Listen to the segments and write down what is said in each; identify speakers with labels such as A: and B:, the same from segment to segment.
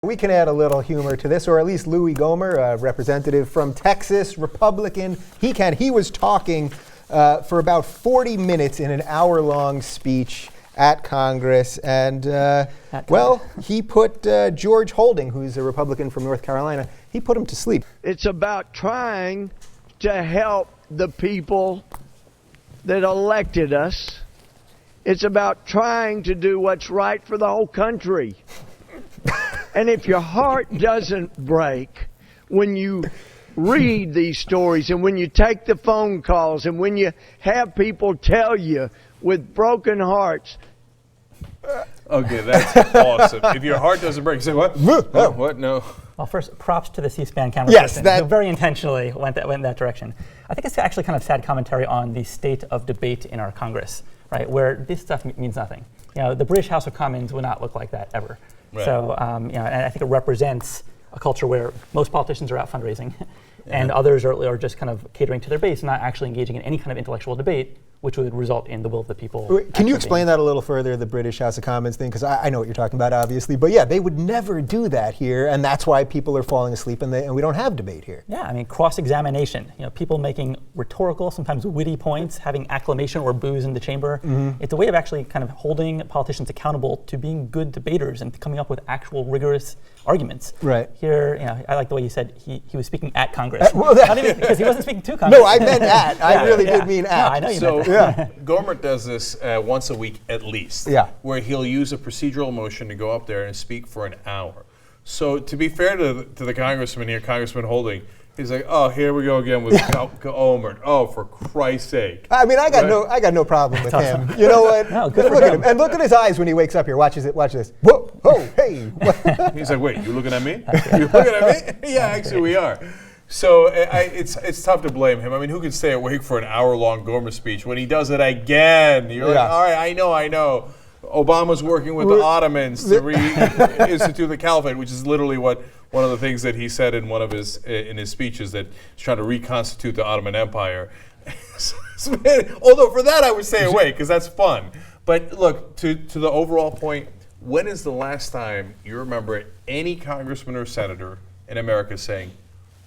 A: We can add a little humor to this, or at least Louie Gohmert, a representative from Texas, Republican. He was talking for about 40 minutes in an hour-long speech at Congress, and he put George Holding, who's a Republican from North Carolina, he put him to sleep.
B: It's about trying to help the people that elected us. It's about trying to do what's right for the whole country. And if your heart doesn't break when you read these stories and when you take the phone calls and when you have people tell you with broken hearts.
C: Okay, that's awesome. If your heart doesn't break, say what? Oh, what? No.
D: Well, first, props to the C-SPAN camera person
A: that
D: who very intentionally went in that direction. I think it's actually kind of sad commentary on the state of debate in our Congress, right, where this stuff means nothing. You know, the British House of Commons would not look like that ever. Right. So, and I think it represents a culture where most politicians are out fundraising, and others are just kind of catering to their base, and not actually engaging in any kind of intellectual debate, which would result in the will of the people.
A: Can you explain that a little further, the British House of Commons thing? Because I know what you're talking about, obviously. But yeah, they would never do that here, and that's why people are falling asleep and we don't have debate here.
D: Yeah, I mean, cross-examination. You know, people making rhetorical, sometimes witty points, having acclamation or boos in the chamber. Mm-hmm. It's a way of actually kind of holding politicians accountable to being good debaters and coming up with actual rigorous arguments.
A: Right.
D: Here, you know, I like the way you said he was speaking at Congress. Because he wasn't speaking to Congress.
A: No, I meant at. I really did mean at.
D: No, I know you meant that.
C: Gohmert does this once a week at least, where he'll use a procedural motion to go up there and speak for an hour. So to be fair to the congressman here, Congressman Holding, he's like, oh, here we go again with Gohmert. Oh, for Christ's sake!
A: I mean, I got no problem with him. You know what?
D: No, good
A: look at him, and look at his eyes when he wakes up here. Watch this. Whoa, oh, hey!
C: He's like, wait, you looking at me? You looking at me? Yeah, actually, we are. So it's tough to blame him. I mean, who can stay awake for an hour-long Gohmert speech when he does it again? You're like, all right, I know. Obama's working with the Ottomans to reinstitute the caliphate, which is literally one of the things that he said in one of his speeches, that he's trying to reconstitute the Ottoman Empire. Although for that I would stay awake because that's fun. But look, to the overall point, when is the last time you remember any congressman or senator in America saying,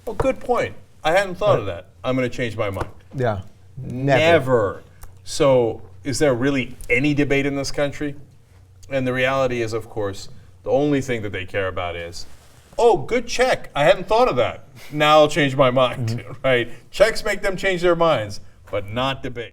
C: well, good point. I hadn't thought of that. I'm going to change my mind.
A: Yeah.
C: Never. So is there really any debate in this country? And the reality is, of course, the only thing that they care about is, oh, good check. I hadn't thought of that. Now I'll change my mind. Right? Checks make them change their minds, but not debate.